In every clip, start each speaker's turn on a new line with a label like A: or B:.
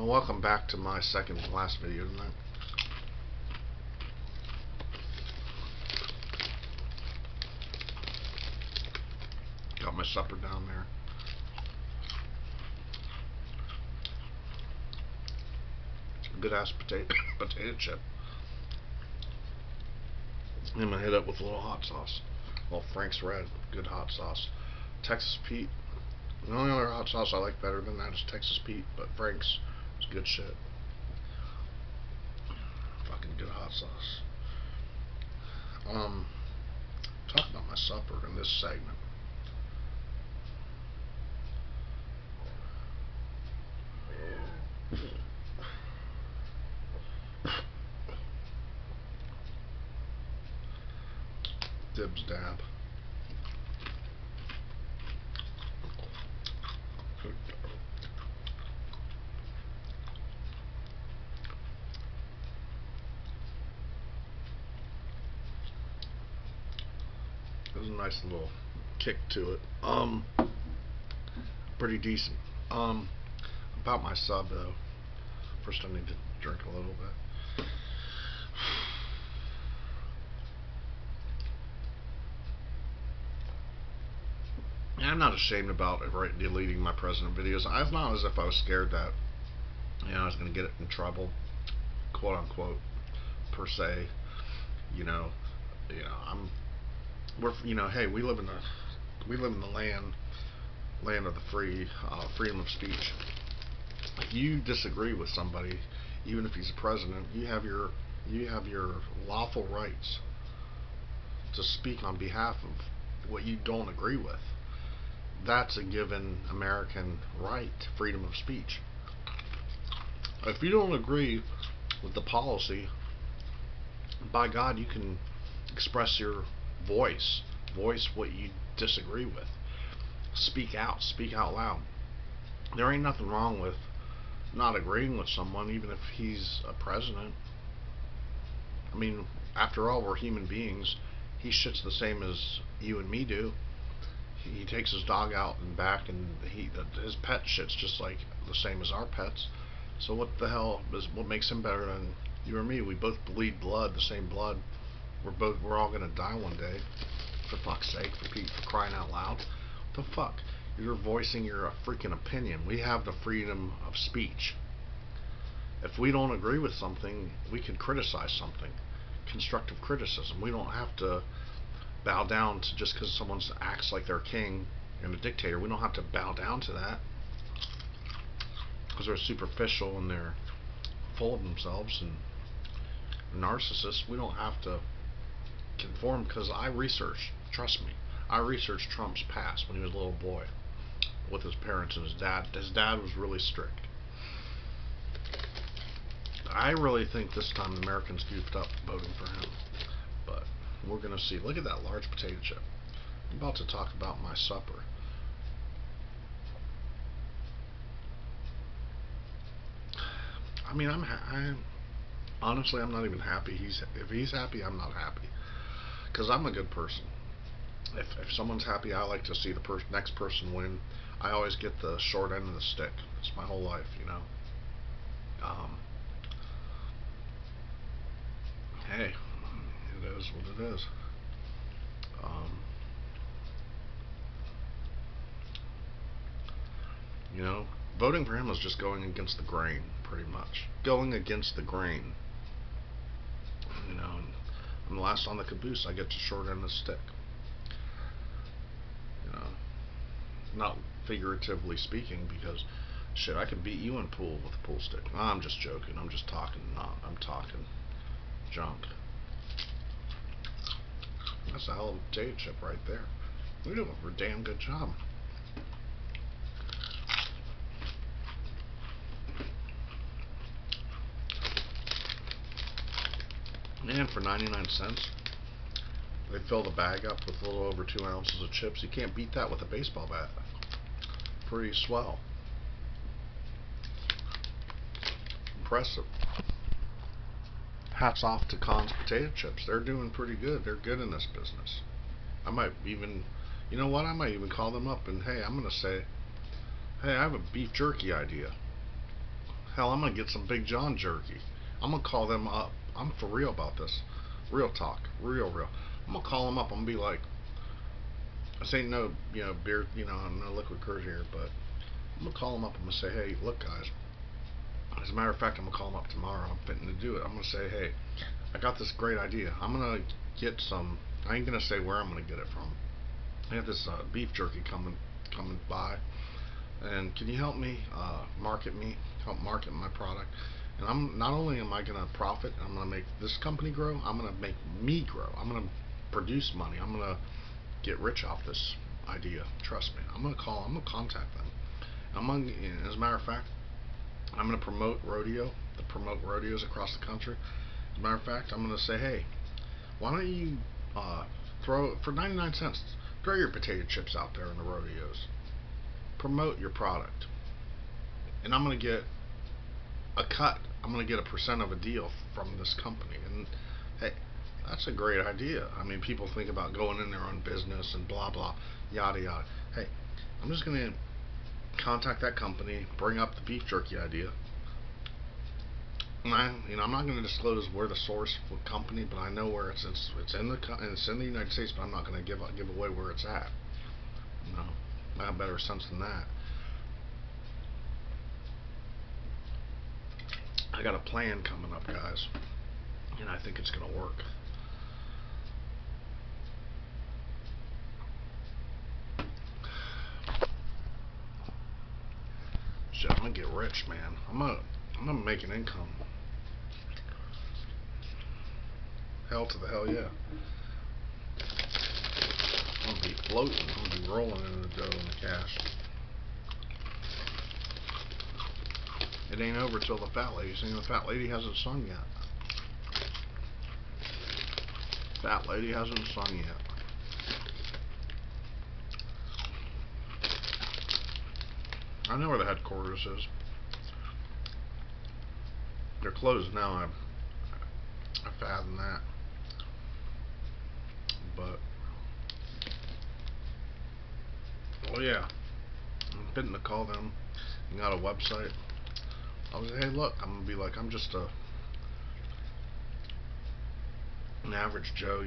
A: Welcome back to my second to last video tonight. Got my supper down there. It's a good ass potato chip. I'm gonna hit up with a little hot sauce. Well, Frank's Red, good hot sauce. Texas Pete. The only other hot sauce I like better than that is Texas Pete, but Frank's is good shit. Fucking good hot sauce. Talk about my supper in this segment. Dibs dab. There's a nice little kick to it. Pretty decent. About my sub though. First I need to drink a little bit. I'm not ashamed about deleting my president videos. It's not as if I was scared that I was going to get in trouble, quote unquote, per se. Hey, we live in the land of the free, freedom of speech. If you disagree with somebody, even if he's a president, you have your lawful rights to speak on behalf of what you don't agree with. That's a given American right, freedom of speech. If you don't agree with the policy, by God, you can express your voice what you disagree with. Speak out loud. There ain't nothing wrong with not agreeing with someone, even if he's a president. I mean, after all, we're human beings. He shits the same as you and me do. He takes his dog out and back, and his pet shits just like the same as our pets. So what the hell is what makes him better than you or me? We both bleed blood, the same blood. We're all gonna die one day. For fuck's sake, for crying out loud. What the fuck? You're voicing your freaking opinion. We have the freedom of speech. If we don't agree with something, we can criticize something. Constructive criticism. We don't have to bow down to just because someone acts like they're king and a dictator. We don't have to bow down to that because they're superficial and they're full of themselves and narcissists. We don't have to conform, because I researched, trust me, I researched Trump's past when he was a little boy with his parents and his dad. His dad was really strict. I really think this time the Americans goofed up voting for him, but we're gonna see. Look at that large potato chip. I'm about to talk about my supper. I mean, honestly, I'm not even happy. If he's happy, I'm not happy, because I'm a good person. If someone's happy, I like to see the next person win. I always get the short end of the stick. It's my whole life, Hey, it is what it is. Voting for him is just going against the grain, pretty much. Going against the grain. I'm last on the caboose. I get to short end the stick. Not figuratively speaking, because shit, I could beat you in pool with a pool stick. No, I'm just joking. I'm just talking. I'm talking junk. That's a hell of a potato chip right there. We do a damn good job. And for 99 cents, they fill the bag up with a little over 2 ounces of chips. You can't beat that with a baseball bat. Pretty swell. Impressive. Hats off to Conn's Potato Chips. They're doing pretty good. They're good in this business. I might even, I might even call them up and, hey, I'm going to say, hey, I have a beef jerky idea. Hell, I'm gonna get some Big John jerky. I'm gonna call them up. I'm for real about this. Real talk. Real. I'm gonna call them up. I'm gonna be like, this ain't no, beer, no liquid courage here, but I'm gonna call them up. I'm gonna say, hey, look, guys. As a matter of fact, I'm gonna call them up tomorrow. I'm fitting to do it. I'm gonna say, hey, I got this great idea. I'm gonna get some. I ain't gonna say where I'm gonna get it from. I have this beef jerky coming by, and can you help me help market my product? And I'm not only am I gonna profit, I'm gonna make this company grow. I'm gonna make me grow. I'm gonna produce money. I'm gonna get rich off this idea. Trust me. I'm gonna call. I'm gonna contact them. As a matter of fact, I'm gonna promote promote rodeos across the country. As a matter of fact, I'm gonna say, hey, why don't you throw for 99 cents? Throw your potato chips out there in the rodeos. Promote your product, and I'm gonna get a cut. I'm gonna get a percent of a deal from this company. And hey, that's a great idea. I mean, people think about going in their own business and blah blah, yada yada. Hey, I'm just gonna contact that company, bring up the beef jerky idea. And I'm not going to disclose where the source company, but I know where it's in the United States, but I'm not going to give away where it's at. I have better sense than that. I got a plan coming up, guys, and I think it's going to work. Shit, I'm gonna get rich, man. I'm gonna make an income. Hell to the hell yeah. I'm gonna be floating. I'm gonna be rolling in the dough and the cash. It ain't over till the fat lady sings. The fat lady hasn't sung yet. Fat lady hasn't sung yet. I know where the headquarters is. They're closed now. I fathom that. But oh yeah, I'm fitting to call them. You got a website. I was like, hey, look, I'm gonna be like, I'm just an average Joe,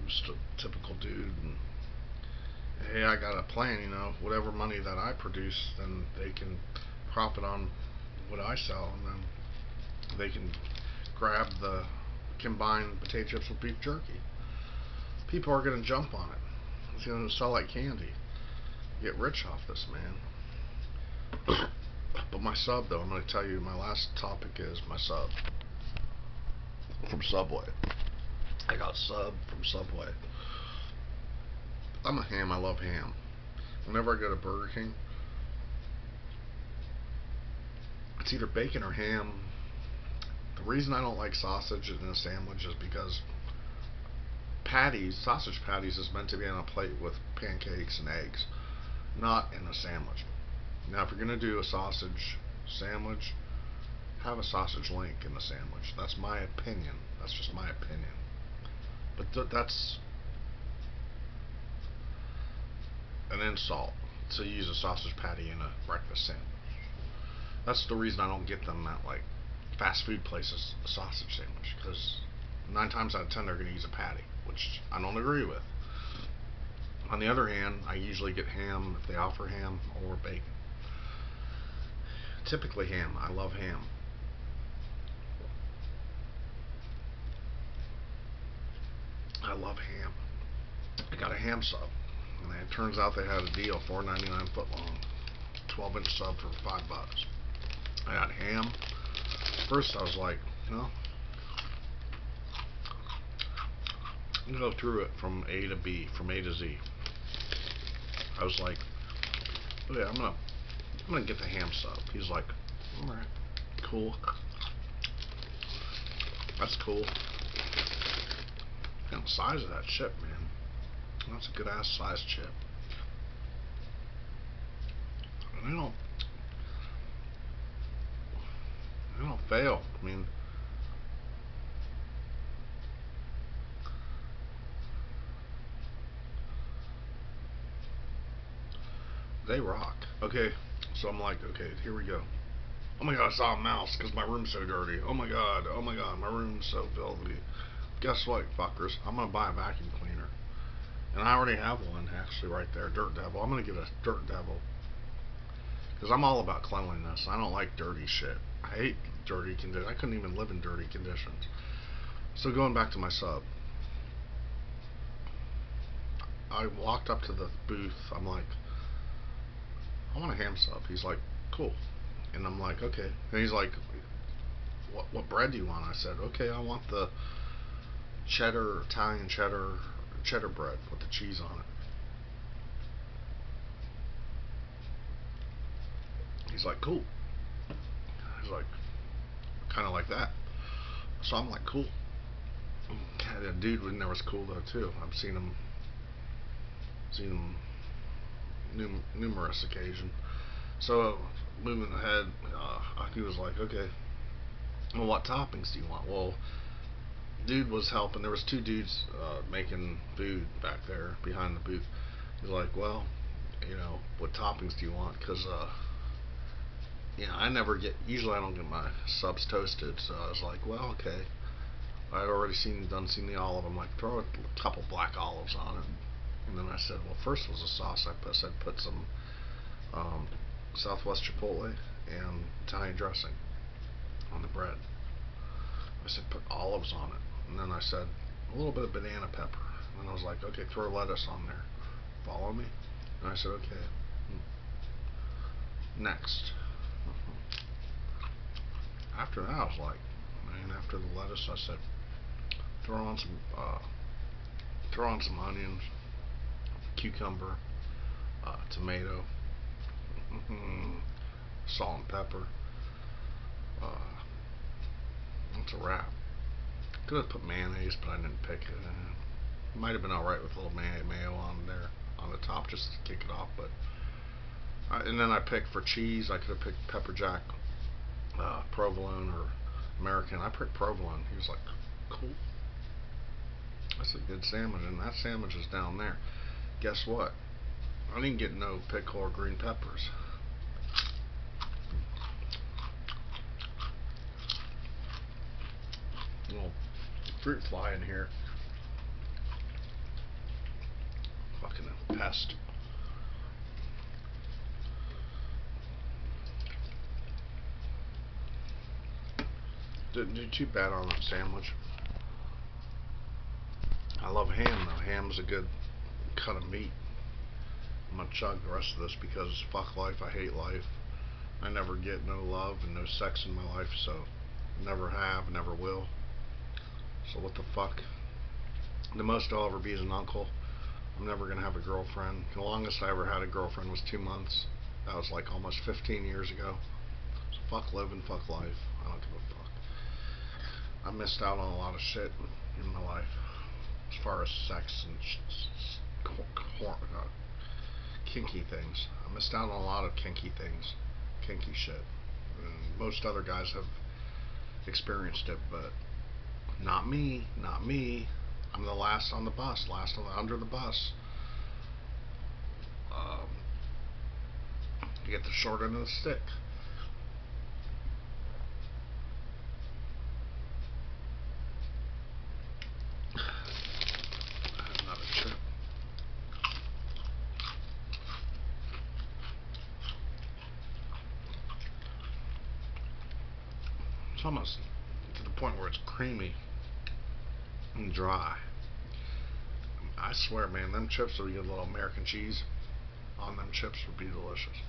A: just a typical dude. And hey, I got a plan. Whatever money that I produce, then they can profit on what I sell, and then they can grab the combined potato chips with beef jerky. People are gonna jump on it. It's gonna sell like candy. Get rich off this, man. But my sub, though, I'm gonna tell you, my last topic is my sub from Subway. I got sub from Subway. I'm a ham. I love ham. Whenever I go to Burger King, it's either bacon or ham. The reason I don't like sausage in a sandwich is because sausage patties is meant to be on a plate with pancakes and eggs, not in a sandwich. Now, if you're going to do a sausage sandwich, have a sausage link in the sandwich. That's my opinion. That's just my opinion. But that's an insult to use a sausage patty in a breakfast sandwich. That's the reason I don't get them at like fast food places, a sausage sandwich, because 9 times out of 10 they're going to use a patty, which I don't agree with. On the other hand, I usually get ham if they offer ham, or bacon. Typically ham. I love ham. I love ham. I got a ham sub, and it turns out they had a deal, $4.99 foot long, 12-inch sub for $5. I got ham. First I was like, I'm gonna go through it from A to B, from A to Z. I was like, oh yeah, I'm gonna get the ham sub. He's like, alright, cool. That's cool. And the size of that chip, man. That's a good ass size chip. And they don't fail. I mean, they rock. Okay, so I'm like, okay, here we go. Oh my god, I saw a mouse because my room's so dirty. Oh my god, my room's so filthy. Guess what, fuckers? I'm gonna buy a vacuum cleaner. And I already have one actually right there, Dirt Devil. I'm gonna get a Dirt Devil. Because I'm all about cleanliness. I don't like dirty shit. I hate dirty conditions. I couldn't even live in dirty conditions. So going back to my sub. I walked up to the booth. I'm like, I want a ham sub. He's like, cool. And I'm like, okay. And he's like, what bread do you want? I said, okay, I want the cheddar, Italian cheddar bread with the cheese on it. He's like, cool. He's like, kind of like that. So I'm like, cool. The dude in there was cool though too. I've seen him numerous occasions. So moving ahead, he was like, okay, well, what toppings do you want? Well, dude was helping. There was two dudes making food back there behind the booth. He's like, well, what toppings do you want? Because I never get. Usually, I don't get my subs toasted. So I was like, well, okay. I'd already seen the olive. I'm like, throw a couple black olives on it. And then I said, well, first was a sauce. I said put some Southwest Chipotle and Italian dressing on the bread. I said put olives on it. And then I said a little bit of banana pepper. And I was like, okay, throw lettuce on there. Follow me? And I said, okay. Next. After that, I was like, after the lettuce, I said, throw on some onions, cucumber, tomato, salt and pepper. That's a wrap. Could have put mayonnaise, but I didn't pick it. It might have been alright with a little mayo on there on the top just to kick it off. But and then I picked for cheese. I could have picked pepper jack, provolone, or American. I picked provolone. He was like, cool. That's a good sandwich, and that sandwich is down there. Guess what? I didn't get no pickle or green peppers. Little fruit fly in here. Fucking pest. Didn't do too bad on that sandwich. I love ham though. Ham's a good cut of meat. I'm gonna chug the rest of this because fuck life, I hate life. I never get no love and no sex in my life, so never have, never will. So what the fuck? The most I'll ever be is an uncle. I'm never gonna have a girlfriend. The longest I ever had a girlfriend was 2 months. That was like almost 15 years ago. So fuck living, fuck life. I don't give a fuck. I missed out on a lot of shit in my life as far as sex and kinky things. I missed out on a lot of kinky things, kinky shit. And most other guys have experienced it, but not me, not me. I'm the last on the bus, under the bus. You get the short end of the stick. Another chip. It's almost to the point where it's creamy and dry. I swear, man, them chips will get a little American cheese on them chips would be delicious.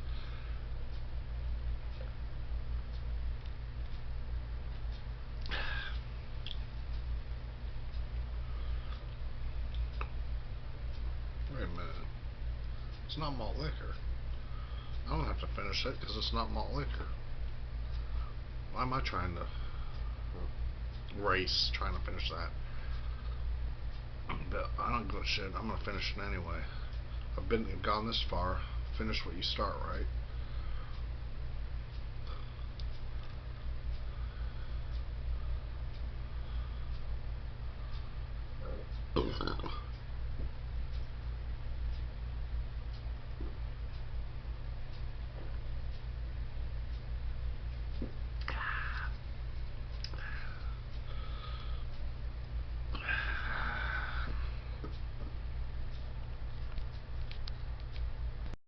A: Wait a minute. It's not malt liquor. I don't have to finish it because it's not malt liquor. Why am I trying to trying to finish that? But I don't give a shit. I'm gonna finish it anyway. I've gone this far. Finish what you start, right?